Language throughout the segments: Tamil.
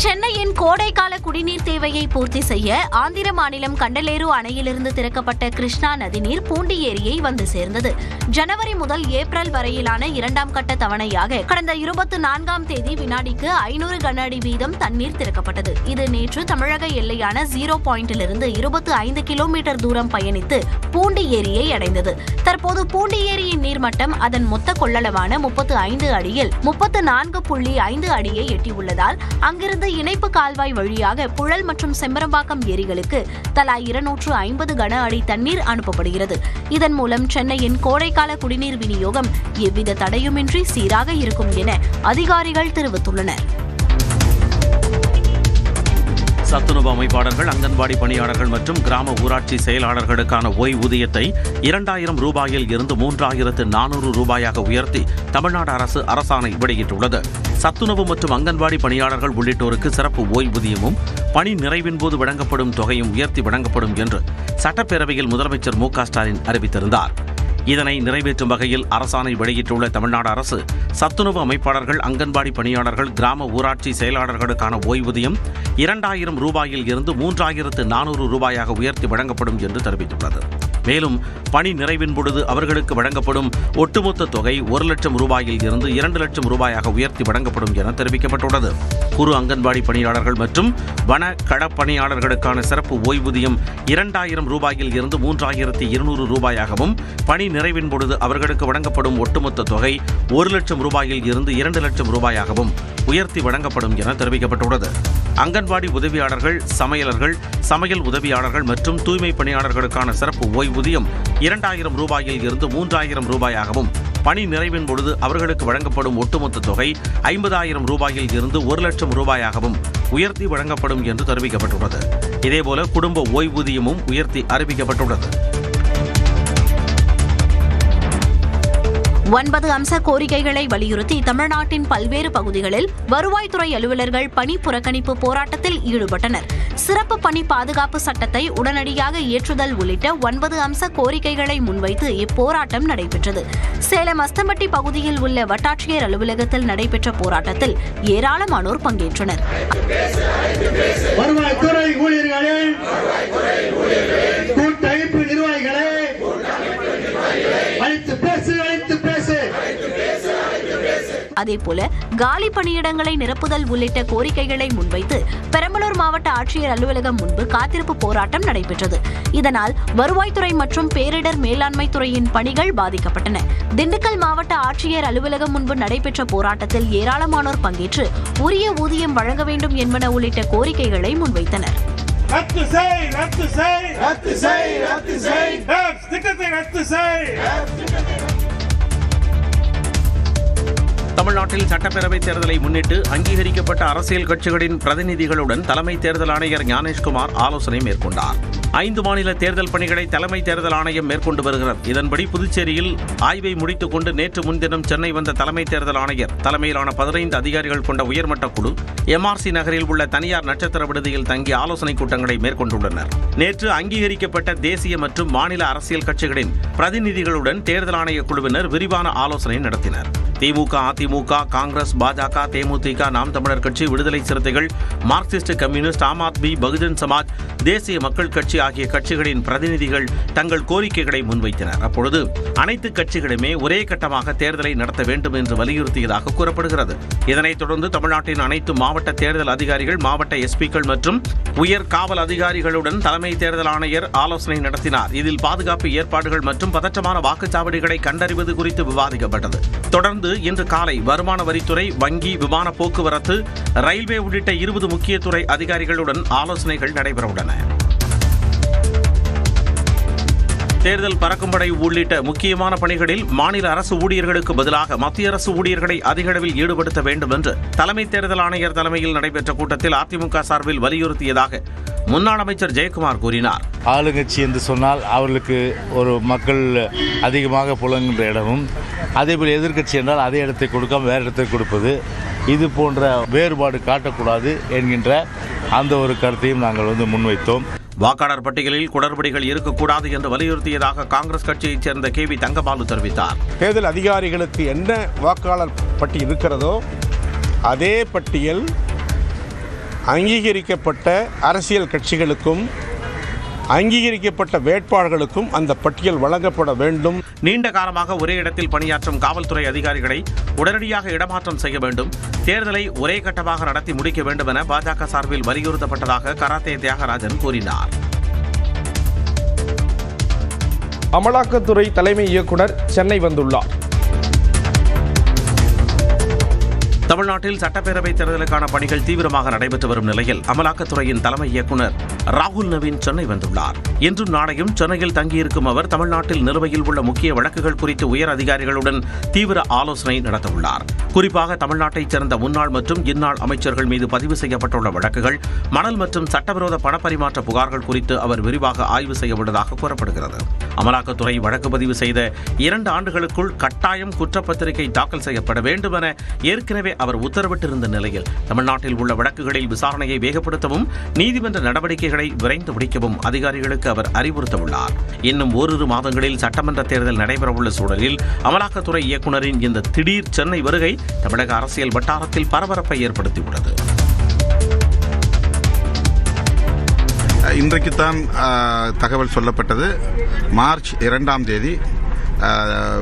சென்னையின் கோடைக்கால குடிநீர் தேவையை பூர்த்தி செய்ய ஆந்திர மாநிலம் கண்டலேரு அணையிலிருந்து திறக்கப்பட்ட கிருஷ்ணா நதிநீர் பூண்டி ஏரியை வந்து சேர்ந்தது. ஜனவரி முதல் ஏப்ரல் வரையிலான இரண்டாம் கட்ட தவணையாக கடந்த 24ஆம் தேதி வினாடிக்கு 500 கன அடி வீதம் தண்ணீர் திறக்கப்பட்டது. இது நேற்று தமிழக எல்லையான 0 பாயிண்டிலிருந்து 25 கிலோமீட்டர் தூரம் பயணித்து பூண்டி ஏரியை அடைந்தது. தற்போது பூண்டி ஏரியின் நீர்மட்டம் அதன் மொத்த கொள்ளளவான 35 அடியில் 34.5 அடியை எட்டியுள்ளதால் அங்கிருந்து இணைப்பு கால்வாய் வழியாக புழல் மற்றும் செம்பரம்பாக்கம் ஏரிகளுக்கு தலா 250 கன அடி தண்ணீர் அனுப்பப்படுகிறது. இதன் மூலம் சென்னையின் கோடைக்கால குடிநீர் விநியோகம் எவ்வித தடையுமின்றி சீராக இருக்கும் என அதிகாரிகள் தெரிவித்துள்ளனர். சத்துணவு அமைப்பாளர்கள், அங்கன்வாடி பணியாளர்கள் மற்றும் கிராம ஊராட்சி செயலாளர்களுக்கான ஓய்வூதியத்தை 2000 ரூபாயில் இருந்து 3400 ரூபாயாக உயர்த்தி தமிழ்நாடு அரசு அரசாணை வெளியிட்டுள்ளது. சத்துணவு மற்றும் அங்கன்வாடி பணியாளர்கள் உள்ளிட்டோருக்கு சிறப்பு ஓய்வூதியமும் பணி நிறைவின் போது வழங்கப்படும் தொகையும் உயர்த்தி வழங்கப்படும் என்று சட்டப்பேரவையில் முதலமைச்சர் மு.க.ஸ்டாலின் அறிவித்திருந்தார். இதனை நிறைவேற்றும் வகையில் அரசாணை வெளியிட்டுள்ள தமிழ்நாடு அரசு சத்துணவு அமைப்பாளர்கள், அங்கன்வாடி பணியாளர்கள், கிராம ஊராட்சி செயலாளர்களுக்கான ஓய்வூதியம் 2000 ரூபாயில் இருந்து 3400 ரூபாயாக உயர்த்தி வழங்கப்படும் என்று தெரிவித்துள்ளது. மேலும் பணி நிறைவின் பொழுது அவர்களுக்கு வழங்கப்படும் ஒட்டுமொத்த தொகை 1 லட்சம் ரூபாயில் இருந்து 2 லட்சம் ரூபாயாக உயர்த்தி வழங்கப்படும் என தெரிவிக்கப்பட்டுள்ளது. குறு அங்கன்வாடி பணியாளர்கள் மற்றும் வன களப்பணியாளர்களுக்கான சிறப்பு ஓய்வூதியம் 2000 ரூபாயில் இருந்து 3200 ரூபாயாகவும், பணி நிறைவின் பொழுது அவர்களுக்கு வழங்கப்படும் ஒட்டுமொத்த தொகை 1 லட்சம் ரூபாயில் இருந்து 2 லட்சம் ரூபாயாகவும் உயர்த்தி வழங்கப்படும் என தெரிவிக்கப்பட்டுள்ளது. அங்கன்வாடி உதவியாளர்கள், சமையலர்கள், சமையல் உதவியாளர்கள் மற்றும் தூய்மை பணியாளர்களுக்கான சிறப்பு ஓய்வூதியம் 2000 ரூபாயில் இருந்து 3000 ரூபாயாகவும், பணி நிறைவின் பொழுது அவர்களுக்கு வழங்கப்படும் ஒட்டுமொத்த தொகை 50000 ரூபாயில் இருந்து 1 லட்சம் ரூபாயாகவும் உயர்த்தி வழங்கப்படும் என்று தெரிவிக்கப்பட்டுள்ளது. இதேபோல குடும்ப ஓய்வூதியமும் உயர்த்தி அறிவிக்கப்பட்டுள்ளது. 9 அம்ச கோரிக்கைகளை வலியுறுத்தி தமிழ்நாட்டின் பல்வேறு பகுதிகளில் வருவாய்த்துறை அலுவலர்கள் பணி புறக்கணிப்பு போராட்டத்தில் ஈடுபட்டனர். சிறப்பு பணி பாதுகாப்பு சட்டத்தை உடனடியாக ஏற்றுதல் உள்ளிட்ட 9 அம்ச கோரிக்கைகளை முன்வைத்து இப்போராட்டம் நடைபெற்றது. சேலம் அஸ்தம்பட்டி பகுதியில் உள்ள வட்டாட்சியர் அலுவலகத்தில் நடைபெற்ற போராட்டத்தில் ஏராளமானோர் பங்கேற்றனர். வருவாய்த்துறை ஊழியர்களே, கூட்டமைப்பு நிர்வாகிகளே, அழைத்து பேசு, அழைத்து பேசு. அதேபோல காலி பணியிடங்களை நிரப்புதல் உள்ளிட்ட கோரிக்கைகளை முன்வைத்து பெரம்பலூர் மாவட்ட ஆட்சியர் அலுவலகம் முன்பு காத்திருப்பு போராட்டம் நடைபெற்றது. இதனால் வருவாய்த்துறை மற்றும் பேரிடர் மேலாண்மை துறையின் பணிகள் பாதிக்கப்பட்டன. திண்டுக்கல் மாவட்ட ஆட்சியர் அலுவலகம் முன்பு நடைபெற்ற போராட்டத்தில் ஏராளமானோர் பங்கேற்று உரிய ஊதியம் வழங்க வேண்டும் என்பன உள்ளிட்ட கோரிக்கைகளை முன்வைத்தனர். தமிழ்நாட்டில் சட்டப்பேரவைத் தேர்தலை முன்னிட்டு அங்கீகரிக்கப்பட்ட அரசியல் கட்சிகளின் பிரதிநிதிகளுடன் தலைமை தேர்தல் ஆணையர் ஞானேஷ்குமார் ஆலோசனை மேற்கொண்டார். 5 மாநில தேர்தல் பணிகளை தலைமை தேர்தல் ஆணையம் மேற்கொண்டு வருகிறது. இதன்படி புதுச்சேரியில் ஆய்வை முடித்துக் கொண்டு நேற்று முன்தினம் சென்னை வந்த தலைமை தேர்தல் ஆணையர் தலைமையிலான 15 அதிகாரிகள் கொண்ட உயர்மட்ட குழு MRC நகரில் உள்ள தனியார் நட்சத்திர விடுதியில் தங்கி ஆலோசனைக் கூட்டங்களை மேற்கொண்டுள்ளனர். நேற்று அங்கீகரிக்கப்பட்ட தேசிய மற்றும் மாநில அரசியல் கட்சிகளின் பிரதிநிதிகளுடன் தேர்தல் ஆணைய குழுவினர் விரிவான ஆலோசனை நடத்தினர். திமுக, அதிமுக, காங்கிரஸ், பாஜக, தேமுதிக, நாம் தமிழர் கட்சி, விடுதலை சிறுத்தைகள், மார்க்சிஸ்ட் கம்யூனிஸ்ட், ஆம் ஆத்மி, பகுஜன் சமாஜ், தேசிய மக்கள் கட்சி ஆகிய கட்சிகளின் பிரதிநிதிகள் தங்கள் கோரிக்கைகளை முன்வைத்தனர். அப்பொழுது அனைத்து கட்சிகளுமே ஒரே கட்டமாக தேர்தலை நடத்த வேண்டும் என்று வலியுறுத்தியதாக கூறப்படுகிறது. இதனைத் தொடர்ந்து தமிழ்நாட்டின் அனைத்து மாவட்ட தேர்தல் அதிகாரிகள், மாவட்ட எஸ்பிக்கள் மற்றும் உயர் காவல் அதிகாரிகளுடன் தலைமை தேர்தல் ஆணையர் ஆலோசனை நடத்தினார். இதில் பாதுகாப்பு ஏற்பாடுகள் மற்றும் பதற்றமான வாக்குச்சாவடிகளை கண்டறிவது குறித்து விவாதிக்கப்பட்டது. தொடர்ந்து இன்று காலை வருமான வரித்துறை, வங்கி, விமான போக்குவரத்து, ரயில்வே உள்ளிட்ட 20 முக்கிய துறை அதிகாரிகளுடன் ஆலோசனைகள் நடைபெறவுள்ளன. தேர்தல் பறக்கும்படை உள்ளிட்ட முக்கியமான பணிகளில் மாநில அரசு ஊழியர்களுக்கு பதிலாக மத்திய அரசு ஊழியர்களை அதிக அளவில் ஈடுபடுத்த வேண்டும் என்று தலைமை தேர்தல் ஆணையர் தலைமையில் நடைபெற்ற கூட்டத்தில் அதிமுக சார்பில் வலியுறுத்தியதாக முன்னாள் அமைச்சர் ஜெயக்குமார் கூறினார். ஆளுங்கட்சி என்று சொன்னால் அவர்களுக்கு ஒரு மக்கள் அதிகமாக புலங்குகின்ற இடமும், அதேபோல் எதிர்க்கட்சி என்றால் அதே இடத்தை கொடுக்காம வேறு இடத்தை கொடுப்பது, இது போன்ற வேறுபாடு காட்டக்கூடாது என்கின்ற அந்த ஒரு கருத்தையும் நாங்கள் முன்வைத்தோம். வாக்காளர் பட்டியலில் குளறுபடிகள் இருக்கக்கூடாது என்று வலியுறுத்தியதாக காங்கிரஸ் கட்சியைச் சேர்ந்த KV தங்கபாலு தெரிவித்தார். தேர்தல் அதிகாரிகளுக்கு என்ன வாக்காளர் பட்டியல் இருக்கிறதோ அதே பட்டியல் அங்கீகரிக்கப்பட்ட அரசியல் கட்சிகளுக்கும் அங்கீகரிக்கப்பட்ட வேட்பாளர்களுக்கும் அந்த பட்டியல் வழங்கப்பட வேண்டும். நீண்ட காலமாக ஒரே இடத்தில் பணியாற்றும் காவல்துறை அதிகாரிகளை உடனடியாக இடமாற்றம் செய்ய வேண்டும். தேர்தலை ஒரே கட்டமாக நடத்தி முடிக்க வேண்டும் என பாஜக சார்பில் வலியுறுத்தப்பட்டதாக கராத்தே தியாகராஜன் கூறினார். அமலாக்கத்துறை தலைமை இயக்குனர் சென்னை வந்துள்ளார். தமிழ்நாட்டில் சட்டப்பேரவைத் தேர்தலுக்கான பணிகள் தீவிரமாக நடைபெற்று வரும் நிலையில் அமலாக்கத்துறையின் தலைமை இயக்குநர் ராகுல் நவீன் சென்னை வந்துள்ளார். இன்றும் நாளையும் சென்னையில் தங்கியிருக்கும் அவர் தமிழ்நாட்டில் நிலுவையில் உள்ள முக்கிய வழக்குகள் குறித்து உயர் அதிகாரிகளுடன் தீவிர ஆலோசனை நடத்தவுள்ளார். குறிப்பாக தமிழ்நாட்டைச் சேர்ந்த முன்னாள் மற்றும் இந்நாள் அமைச்சர்கள் மீது பதிவு செய்யப்பட்டுள்ள வழக்குகள், மணல் மற்றும் சட்டவிரோத பணப்பரிமாற்ற புகார்கள் குறித்து அவர் விரிவாக ஆய்வு செய்யவுள்ளதாக கூறப்படுகிறது. அமலாக்கத்துறை வழக்கு பதிவு செய்த 2 ஆண்டுகளுக்குள் கட்டாயம் குற்றப்பத்திரிகை தாக்கல் செய்யப்பட வேண்டும் என ஏற்கனவே அவர் உத்தரவிட்டிருந்த நிலையில் தமிழ்நாட்டில் உள்ள வழக்குகளில் விசாரணையை வேகப்படுத்தவும் நீதிமன்ற நடவடிக்கைகளை விரைந்து முடிக்கவும் அதிகாரிகளுக்கு அவர் அறிவுறுத்தவுள்ளார். இன்னும் ஓரிரு மாதங்களில் சட்டமன்ற தேர்தல் நடைபெறவுள்ள சூழலில் அமலாக்கத்துறை இயக்குநரின் இந்த திடீர் சென்னை வருகை தமிழக அரசியல் வட்டாரத்தில் பரபரப்பை ஏற்படுத்தியுள்ளது. இன்றைக்குத்தான் தகவல் சொல்லப்பட்டது. மார்ச் 2ஆம் தேதி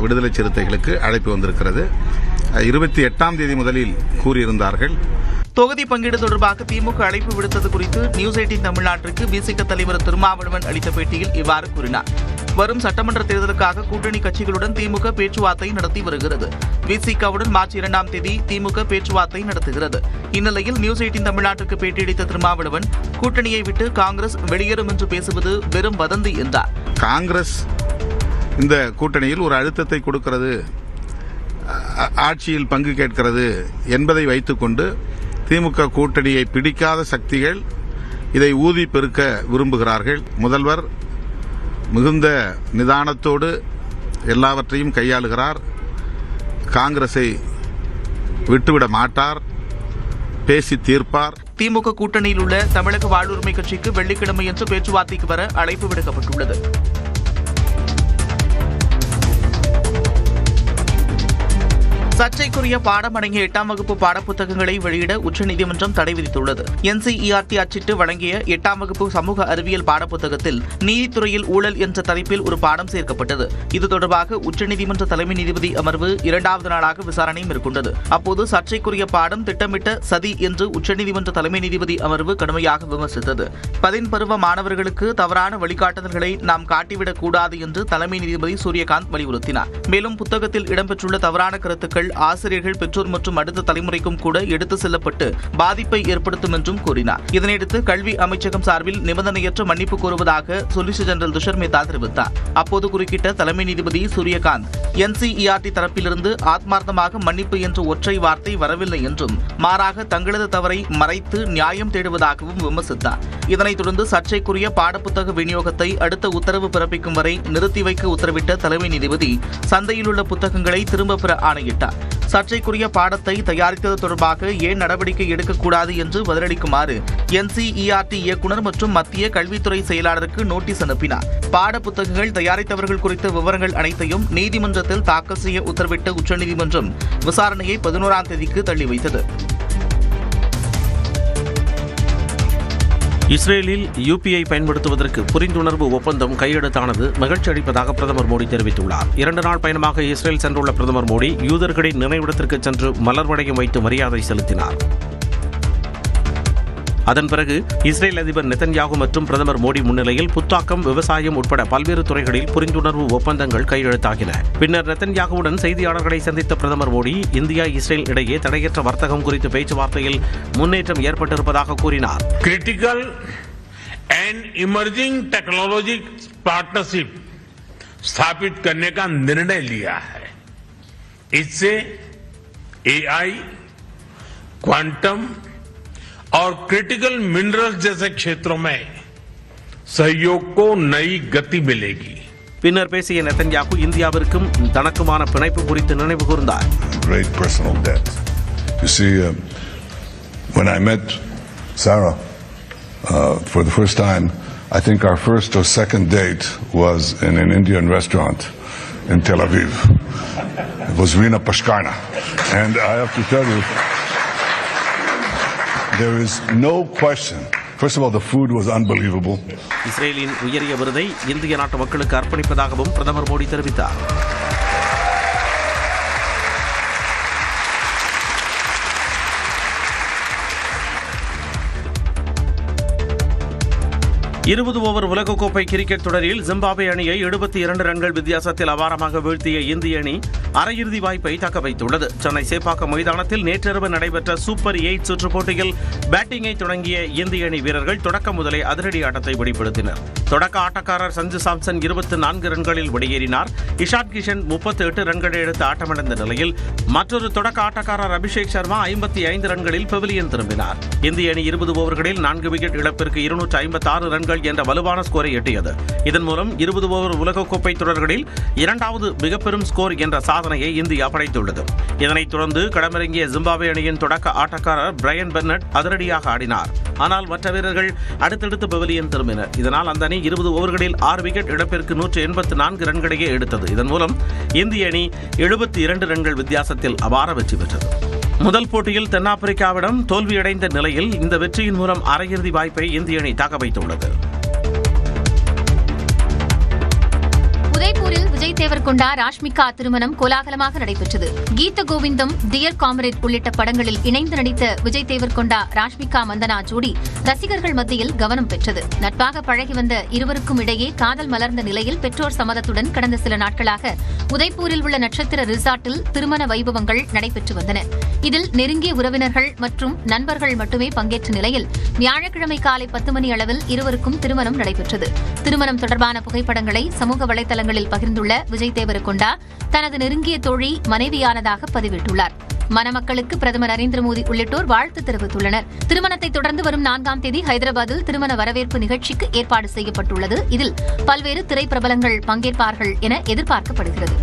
விடுதலை சிறுத்தைகளுக்கு அழைப்பு வந்திருக்கிறது. 28ஆம் தேதி முதலில் கூறியிருந்தார்கள். தொகுதி பங்கீடு தொடர்பாக திமுக அழைப்பு விடுத்தது குறித்து நியூஸ் 18 தமிழ்நாட்டிற்கு விசிக தலைவர் திருமாவளவன் அளித்த பேட்டியில் இவ்வாறு கூறினார். வரும் சட்டமன்ற தேர்தலுக்காக கூட்டணி கட்சிகளுடன் திமுக பேச்சுவார்த்தை நடத்தி வருகிறது. விசிகவுடன் மார்ச் 2ஆம் தேதி திமுக பேச்சுவார்த்தை நடத்துகிறது. இந்நிலையில் நியூஸ் 18 தமிழ்நாட்டிற்கு பேட்டியளித்த திருமாவளவன் கூட்டணியை விட்டு காங்கிரஸ் வெளியேறும் என்று பேசுவது வெறும் வதந்தி என்றார். காங்கிரஸ் இந்த கூட்டணியில் ஒரு அழுத்தத்தை கொடுக்கிறது, ஆட்சியில் பங்கு கேட்கிறது என்பதை வைத்துக்கொண்டு திமுக கூட்டணியை பிடிக்காத சக்திகள் இதை ஊதி பெருக்க விரும்புகிறார்கள். முதல்வர் மிகுந்த நிதானத்தோடு எல்லாவற்றையும் கையாளுகிறார். காங்கிரஸை விட்டுவிட மாட்டார், பேசி தீர்ப்பார். திமுக கூட்டணியில் உள்ள தமிழக வாழ்வுரிமை கட்சிக்கு வெள்ளிக்கிழமையன்று பேச்சுவார்த்தைக்கு வர அழைப்பு விடுக்கப்பட்டுள்ளது. சர்ச்சைக்குரிய பாடம் அடங்கிய 8ஆம் வகுப்பு பாடப்புத்தகங்களை வெளியிட உச்சநீதிமன்றம் தடை விதித்துள்ளது. NCERT அச்சிட்டு வழங்கிய 8ஆம் வகுப்பு சமூக அறிவியல் பாடப்புத்தகத்தில் நீதித்துறையில் ஊழல் என்ற தலைப்பில் ஒரு பாடம் சேர்க்கப்பட்டது. இது தொடர்பாக உச்சநீதிமன்ற தலைமை நீதிபதி அமர்வு 2வது நாளாக விசாரணை மேற்கொண்டது. அப்போது சர்ச்சைக்குரிய பாடம் திட்டமிட்ட சதி என்று உச்சநீதிமன்ற தலைமை நீதிபதி அமர்வு கடுமையாக விமர்சித்தது. 10 பருவ மாணவர்களுக்கு தவறான வழிகாட்டுதல்களை நாம் காட்டிவிடக் கூடாது என்று தலைமை நீதிபதி சூரியகாந்த் வலியுறுத்தினார். மேலும் புத்தகத்தில் இடம்பெற்றுள்ள தவறான கருத்துக்கள் ஆசிரியர்கள், பெற்றோர் மற்றும் அடுத்த தலைமுறைக்கும் கூட எடுத்து செல்லப்பட்டு பாதிப்பை ஏற்படுத்தும் என்றும் கூறினார். இதனையடுத்து கல்வி அமைச்சகம் சார்பில் நிபந்தனையற்ற மன்னிப்பு கோருவதாக சொலிசிட்டர் ஜெனரல் துஷர் மேத்தா தெரிவித்தார். அப்போது குறுக்கிட்ட தலைமை நீதிபதி சூரியகாந்த் NCERT தரப்பிலிருந்து ஆத்மார்த்தமாக மன்னிப்பு என்ற ஒற்றை வார்த்தை வரவில்லை என்றும் மாறாக தங்களது தவறை மறைத்து நியாயம் தேடுவதாகவும் விமர்சித்தார். இதனைத் தொடர்ந்து சர்ச்சைக்குரிய பாடப்புத்தக விநியோகத்தை அடுத்த உத்தரவு பிறப்பிக்கும் வரை நிறுத்தி வைக்க உத்தரவிட்ட தலைமை நீதிபதி சந்தையில் உள்ள புத்தகங்களை திரும்பப் பெற ஆணையிட்டார். சர்ச்சைக்குரிய பாடத்தை தயாரித்தது தொடர்பாக ஏன் நடவடிக்கை எடுக்கக்கூடாது என்று பதிலளிக்குமாறு NCERT இயக்குநர் மற்றும் மத்திய கல்வித்துறை செயலாளருக்கு நோட்டீஸ் அனுப்பினார். பாட புத்தகங்கள் தயாரித்தவர்கள் குறித்த விவரங்கள் அனைத்தையும் நீதிமன்றத்தில் தாக்கல் செய்ய உத்தரவிட்ட உச்சநீதிமன்றம் விசாரணையை 11ஆம் தேதிக்கு தள்ளி வைத்தது. இஸ்ரேலில் UPI பயன்படுத்துவதற்கு புரிந்துணர்வு ஒப்பந்தம் கையெழுத்தானது மகிழ்ச்சி அளிப்பதாக பிரதமர் மோடி தெரிவித்துள்ளார். 2 நாள் பயணமாக இஸ்ரேல் சென்றுள்ள பிரதமர் மோடி யூதர்களின் நினைவிடத்திற்கு சென்று மலர் வளையம் வைத்து மரியாதை செலுத்தினார். அதன் பிறகு இஸ்ரேல் அதிபர் நெதன்யாகு மற்றும் பிரதமர் மோடி முன்னிலையில் புத்தாக்கம், விவசாயம் உட்பட பல்வேறு துறைகளில் புரிந்துணர்வு ஒப்பந்தங்கள் கையெழுத்தாகின. பின்னர் நெதன்யாகுவுடன் செய்தியாளர்களை சந்தித்த பிரதமர் மோடி இந்தியா இஸ்ரேல் இடையே தடையற்ற வர்த்தகம் குறித்து பேச்சுவார்த்தையில் முன்னேற்றம் ஏற்பட்டிருப்பதாக கூறினார். Critical and emerging technology partnership स्थापित करने का निर्णय लिया है. इससे AI, क्वांटम और क्रिटिकल मिनरल्स जैसे क्षेत्रों में सहयोग को नई गति मिलेगी. பின்னர் பேசிய நெதன்யாகு இந்தியாவிற்கும் தனக்குமான பிணைப்பு குறித்து நினைவு கூர்ந்தார். Great personal debt. You see, when I met Sarah for the first time, I think our first or second date was in an Indian restaurant in Tel Aviv. It was Rina Pashkarna. And I have to tell you, there is no question. First of all, the food was unbelievable. இஸ்ரேலின் உயரிய விருதை இந்திய நாட்டு மக்களுக்கு அர்ப்பணிப்பதாகவும் பிரதமர் மோடி தெரிவித்தார். இருபது ஓவர் உலகக்கோப்பை கிரிக்கெட் தொடரில் ஜிம்பாப்வே அணியை 72 ரன்கள் வித்தியாசத்தில் அபாரமாக வீழ்த்திய இந்திய அணி அரையிறுதி வாய்ப்பை தக்க வைத்துள்ளது. சென்னை சேப்பாக்கம் மைதானத்தில் நேற்றிரவு நடைபெற்ற சூப்பர் 8 சுற்றுப் போட்டியில் பேட்டிங்கை தொடங்கிய இந்திய அணி வீரர்கள் தொடக்கம் முதலே அதிரடி ஆட்டத்தை வெளிப்படுத்தினர். தொடக்க ஆட்டக்காரர் சஞ்சு சாம்சன் 24 ரன்களில் வெளியேறினார். இஷான் கிஷன் 38 ரன்களை எடுத்து ஆட்டமிழந்த நிலையில் மற்றொரு தொடக்க ஆட்டக்காரர் அபிஷேக் சர்மா 55 ரன்களில் பெவிலியன் திரும்பினார். இந்திய அணி 20 ஓவர்களில் 4 விக்கெட் இழப்பிற்கு 256 ரன்கள் என்ற வலுவான ஸ்கோரை எட்டியது. இதன் மூலம் 20 ஓவர் உலகக்கோப்பை தொடர்களில் இரண்டாவது மிகப்பெரும் ஸ்கோர் என்ற சாதனையை இந்தியா படைத்துள்ளது. இதனைத் தொடர்ந்து களமிறங்கிய ஜிம்பாப்வே அணியின் தொடக்க ஆட்டக்காரர் பிரையன் பெர்னட் அதிரடியாக ஆடினார். ஆனால் மற்ற வீரர்கள் அடுத்தடுத்து பெவிலியன் திரும்பினர். இதனால் அந்த அணி 20 ஓவர்களில் 6 விக்கெட் இழப்பிற்கு 184 ரன்களையே எடுத்தது. இதன் மூலம் இந்திய அணி 72 ரன்கள் வித்தியாசத்தில் அபார வெற்றி பெற்றது. முதல் போட்டியில் தென்னாப்பிரிக்காவிடம் தோல்வியடைந்த நிலையில் இந்த வெற்றியின் மூலம் அரையிறுதி வாய்ப்பை இந்திய அணி தக்க வைத்துள்ளது. உதய்பூரில் விஜய் தேவர்கொண்டா ராஷ்மிகா திருமணம் கோலாகலமாக நடைபெற்றது. கீத கோவிந்தம், டியர் காம்ரேட் உள்ளிட்ட படங்களில் இணைந்து நடித்த விஜய் தேவர்கொண்டா ராஷ்மிகா மந்தனா ஜோடி ரசிகர்கள் மத்தியில் கவனம் பெற்றது. நட்பாக பழகி வந்த இருவருக்கும் இடையே காதல் மலர்ந்த நிலையில் பெற்றோர் சம்மதத்துடன் கடந்த சில நாட்களாக உதய்பூரில் உள்ள நட்சத்திர ரிசார்ட்டில் திருமண வைபவங்கள் நடைபெற்று வந்தன. இதில் நெருங்கிய உறவினர்கள் மற்றும் நண்பர்கள் மட்டுமே பங்கேற்ற நிலையில் வியாழக்கிழமை காலை 10 மணி அளவில் இருவருக்கும் திருமணம் நடைபெற்றது. திருமணம் தொடர்பான புகைப்படங்களை சமூக வலைதளங்களில் பகிர்ந்துள்ள விஜய் தேவரகொண்டா தனது நெருங்கிய தோழி மனைவியானதாக பதிவிட்டுள்ளார். மணமக்களுக்கு பிரதமர் நரேந்திர மோடி உள்ளிட்டோர் வாழ்த்து தெரிவித்துள்ளனர். திருமணத்தை தொடர்ந்து வரும் 4ஆம் தேதி ஹைதராபாத்தில் திருமண வரவேற்பு நிகழ்ச்சிக்கு ஏற்பாடு செய்யப்பட்டுள்ளது. இதில் பல்வேறு திரைப்பிரபலங்கள் பங்கேற்பார்கள் என எதிர்பார்க்கப்படுகிறது.